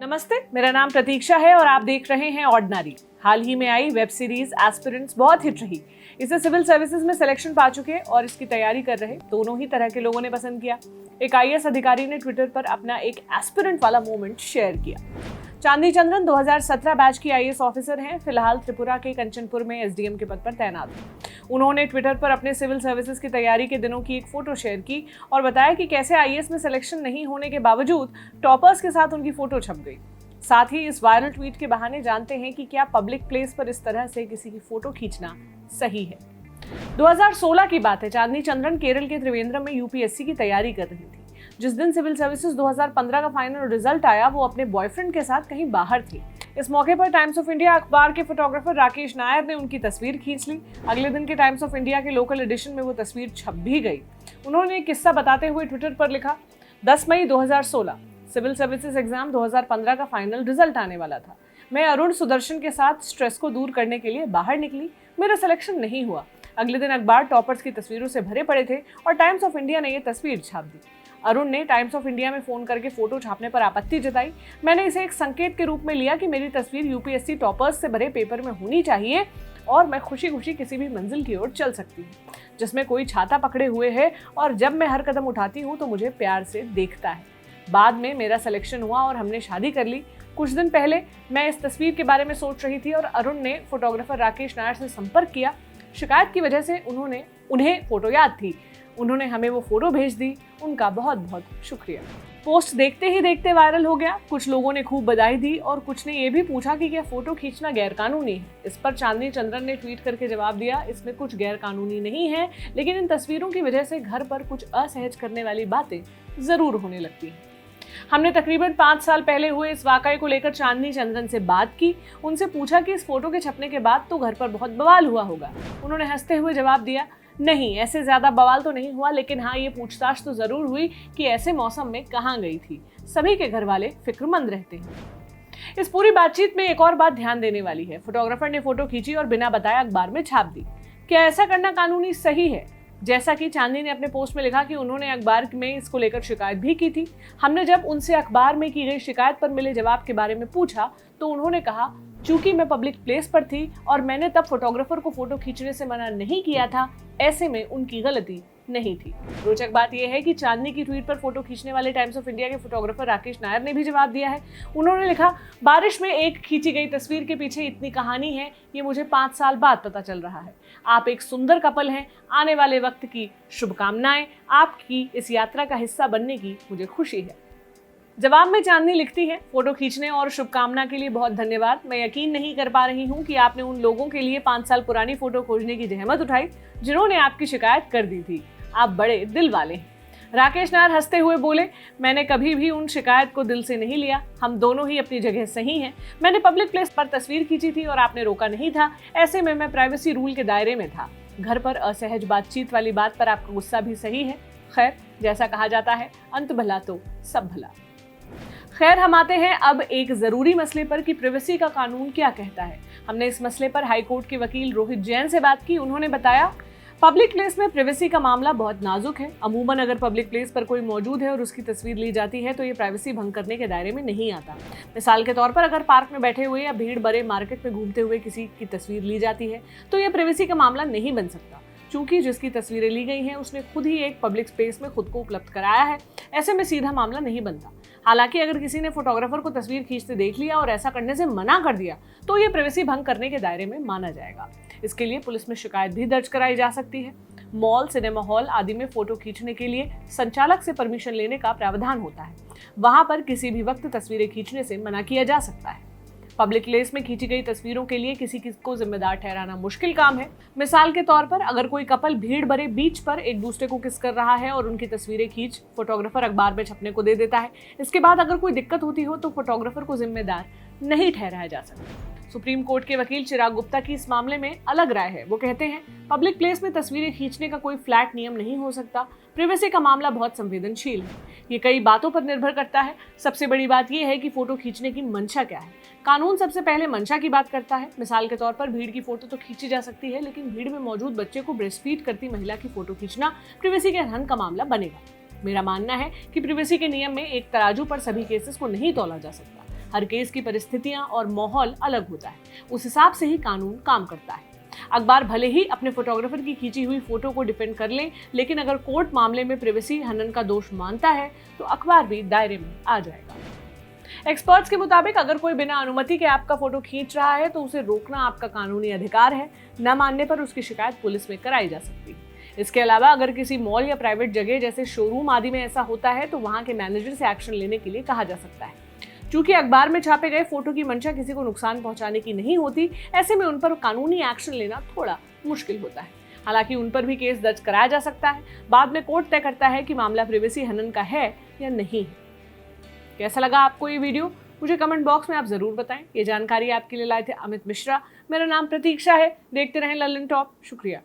नमस्ते, मेरा नाम प्रतीक्षा है और आप देख रहे हैं ऑर्डिनरी। हाल ही में आई वेब सीरीज एस्पिरेंट्स बहुत हिट रही। इसे सिविल सर्विसेज में सिलेक्शन पा चुके और इसकी तैयारी कर रहे दोनों ही तरह के लोगों ने पसंद किया। एक आईएएस अधिकारी ने ट्विटर पर अपना एक एस्पिरेंट वाला मोमेंट शेयर किया। चांदी चंद्रन 2017 बैच की आईएएस ऑफिसर हैं। फिलहाल त्रिपुरा के कंचनपुर में एसडीएम के पद पर तैनात हैं। उन्होंने ट्विटर पर अपने सिविल सर्विसेज की तैयारी के दिनों की एक फोटो शेयर की और बताया कि कैसे आईएएस में सिलेक्शन नहीं होने के बावजूद टॉपर्स के साथ उनकी फोटो छप गई। साथ ही इस वायरल ट्वीट के बहाने जानते हैं कि क्या पब्लिक प्लेस पर इस तरह से किसी की फोटो खींचना सही है। 2016 की बात है। चांदी चंद्रन केरल के त्रिवेंद्रम में यूपीएससी की तैयारी कर रही थी। जिस दिन सिविल सर्विसेज 2015 का फाइनल रिजल्ट आया, वो अपने बॉयफ्रेंड के साथ कहीं बाहर थी। इस मौके पर टाइम्स ऑफ इंडिया अखबार के फोटोग्राफर राकेश नायर ने उनकी तस्वीर खींच ली। अगले दिन के टाइम्स ऑफ इंडिया के लोकल एडिशन में वो तस्वीर छप भी गई। उन्होंने एक किस्सा बताते हुए ट्विटर पर लिखा, 10 मई 2016 सिविल सर्विसेज एग्जाम 2015 का फाइनल रिजल्ट आने वाला था। मैं अरुण सुदर्शन के साथ स्ट्रेस को दूर करने के लिए बाहर निकली। मेरा सिलेक्शन नहीं हुआ। अगले दिन अखबार टॉपर्स की तस्वीरों से भरे पड़े थे और टाइम्स ऑफ इंडिया ने ये तस्वीर छाप दी। अरुण ने टाइम्स ऑफ इंडिया में फोन करके फोटो छापने पर आपत्ति जताई। मैंने इसे एक संकेत के रूप में लिया कि मेरी तस्वीर यूपीएससी टॉपर्स से भरे पेपर में होनी चाहिए और मैं खुशी खुशी किसी भी मंजिल की ओर चल सकती हूँ, जिसमें कोई छाता पकड़े हुए है और जब मैं हर कदम उठाती हूँ तो मुझे प्यार से देखता है। बाद में मेरा सिलेक्शन हुआ और हमने शादी कर ली। कुछ दिन पहले मैं इस तस्वीर के बारे में सोच रही थी और अरुण ने फोटोग्राफर राकेश नायर से संपर्क किया। शिकायत की वजह से उन्हें फोटो याद थी। उन्होंने हमें वो फोटो भेज दी। उनका बहुत बहुत शुक्रिया। पोस्ट देखते ही देखते वायरल हो गया। कुछ लोगों ने खूब बधाई दी और कुछ ने ये भी पूछा कि क्या फोटो खींचना गैरकानूनी है। इस पर चांदी चंद्रन ने ट्वीट करके जवाब दिया, इसमें कुछ गैरकानूनी नहीं है, लेकिन इन तस्वीरों की वजह से घर पर कुछ असहज करने वाली बातें जरूर होने लगती हैं। हमने तकरीबन 5 साल पहले हुए इस वाकये को लेकर चांदनी चंद्रन से बात की। उनसे पूछा कि इस फोटो के छपने के बाद तो घर पर बहुत बवाल हुआ होगा। उन्होंने हंसते हुए जवाब दिया, नहीं, ऐसे ज्यादा बवाल तो नहीं हुआ, लेकिन हाँ, ये पूछताछ तो जरूर हुई कि ऐसे मौसम में कहाँ गई थी। सभी के घर वाले फिक्रमंद रहते हैं। इस पूरी बातचीत में एक और बात ध्यान देने वाली है। फोटोग्राफर ने फोटो खींची और बिना बताए अखबार में छाप दी। क्या ऐसा करना कानूनी सही है? जैसा कि चांदी ने अपने पोस्ट में लिखा कि उन्होंने अखबार में इसको लेकर शिकायत भी की थी। हमने जब उनसे अखबार में की गई शिकायत पर मिले जवाब के बारे में पूछा तो उन्होंने कहा, चूंकि मैं पब्लिक प्लेस पर थी और मैंने तब फोटोग्राफर को फोटो खींचने से मना नहीं किया था, ऐसे में उनकी गलती नहीं थी। रोचक बात यह है कि चांदनी की ट्वीट पर फोटो खींचने वाले टाइम्स ऑफ इंडिया के फोटोग्राफर राकेश नायर ने भी जवाब दिया है। उन्होंने लिखा, बारिश में एक खींची गई तस्वीर के पीछे इतनी कहानी है, ये मुझे 5 साल बाद पता चल रहा है। आप एक सुंदर कपल हैं। आने वाले वक्त की शुभकामनाएं। आपकी इस यात्रा का हिस्सा बनने की मुझे खुशी है। जवाब में चांदनी लिखती है, फोटो खींचने और शुभकामना के लिए बहुत धन्यवाद। मैं यकीन नहीं कर पा रही हूँ कि आपने उन लोगों के लिए 5 साल पुरानी फोटो खोजने की जहमत उठाई जिन्होंने आपकी शिकायत कर दी थी। आप बड़े दिल वाले हैं। राकेश नायर हंसते हुए बोले, मैंने कभी भी उन शिकायत को दिल से नहीं लिया। हम दोनों ही अपनी जगह सही हैं। मैंने पब्लिक प्लेस पर तस्वीर खींची थी और आपने रोका नहीं था। ऐसे में मैं प्राइवेसी रूल के दायरे में था। घर पर असहज बातचीत वाली बात पर आपका गुस्सा भी सही है। खैर, जैसा कहा जाता है, अंत भला तो सब भला। खैर, हम आते हैं अब एक जरूरी मसले पर कि प्राइवेसी का कानून क्या कहता है। हमने इस मसले पर हाईकोर्ट के वकील रोहित जैन से बात की। उन्होंने बताया, पब्लिक प्लेस में प्राइवेसी का मामला बहुत नाजुक है। अमूमन अगर पब्लिक प्लेस पर कोई मौजूद है और उसकी तस्वीर ली जाती है तो ये प्राइवेसी भंग करने के दायरे में नहीं आता। मिसाल के तौर पर अगर पार्क में बैठे हुए या भीड़ भरे मार्केट में घूमते हुए किसी की तस्वीर ली जाती है तो ये प्राइवेसी का मामला नहीं बन सकता, चूंकि जिसकी तस्वीरें ली गई हैं उसने खुद ही एक पब्लिक स्पेस में खुद को उपलब्ध कराया है। ऐसे में सीधा मामला नहीं बनता। हालांकि अगर किसी ने फोटोग्राफर को तस्वीर खींचते देख लिया और ऐसा करने से मना कर दिया तो ये प्राइवेसी भंग करने के दायरे में माना जाएगा। इसके लिए पुलिस में शिकायत भी दर्ज कराई जा सकती है। मॉल, सिनेमा हॉल आदि में फोटो खींचने के लिए संचालक से परमिशन लेने का प्रावधान होता है। वहां पर किसी भी वक्त तस्वीरें खींचने से मना किया जा सकता है। पब्लिक प्लेस में खींची गई तस्वीरों के लिए किसी को जिम्मेदार ठहराना मुश्किल काम है। मिसाल के तौर पर अगर कोई कपल भीड़ भरे बीच पर एक दूसरे को किस कर रहा है और उनकी तस्वीरें खींच फोटोग्राफर अखबार में छपने को दे देता है, इसके बाद अगर कोई दिक्कत होती हो तो फोटोग्राफर को जिम्मेदार नहीं ठहराया जा सकता। सुप्रीम कोर्ट के वकील चिराग गुप्ता की इस मामले में अलग राय है। वो कहते हैं, पब्लिक प्लेस में तस्वीरें खींचने का कोई फ्लैट नियम नहीं हो सकता। प्राइवेसी का मामला बहुत संवेदनशील है। ये कई बातों पर निर्भर करता है। सबसे बड़ी बात यह है कि फोटो खींचने की मंशा क्या है। कानून सबसे पहले मंशा की बात करता है। मिसाल के तौर पर भीड़ की फोटो तो खींची जा सकती है, लेकिन भीड़ में मौजूद बच्चे को ब्रेस्ट फीड करती महिला की फोटो खींचना प्राइवेसी के हनन का मामला बनेगा। मेरा मानना है कि प्राइवेसी के नियम में एक तराजू पर सभी केसेस को नहीं तौला जा सकता। हर केस की परिस्थितियां और माहौल अलग होता है, उस हिसाब से ही कानून काम करता है। अखबार भले ही अपने फोटोग्राफर की खींची हुई फोटो को डिफेंड कर ले, लेकिन अगर कोर्ट मामले में प्रिवेसी हनन का दोष मानता है तो अखबार भी दायरे में आ जाएगा। एक्सपर्ट्स के मुताबिक अगर कोई बिना अनुमति के आपका फोटो खींच रहा है तो उसे रोकना आपका कानूनी अधिकार है। न मानने पर उसकी शिकायत पुलिस में कराई जा सकती है। इसके अलावा अगर किसी मॉल या प्राइवेट जगह जैसे शोरूम आदि में ऐसा होता है तो वहां के मैनेजर से एक्शन लेने के लिए कहा जा सकता है। चूंकि अखबार में छापे गए फोटो की मंशा किसी को नुकसान पहुंचाने की नहीं होती, ऐसे में उन पर कानूनी एक्शन लेना थोड़ा मुश्किल होता है। हालांकि उन पर भी केस दर्ज कराया जा सकता है। बाद में कोर्ट तय करता है कि मामला प्रिवेसी हनन का है या नहीं। कैसा लगा आपको ये वीडियो? मुझे कमेंट बॉक्स में आप जरूर बताएं। ये जानकारी आपके लिए लाए थे अमित मिश्रा। मेरा नाम प्रतीक्षा है। देखते रहें लल्लन टॉप। शुक्रिया।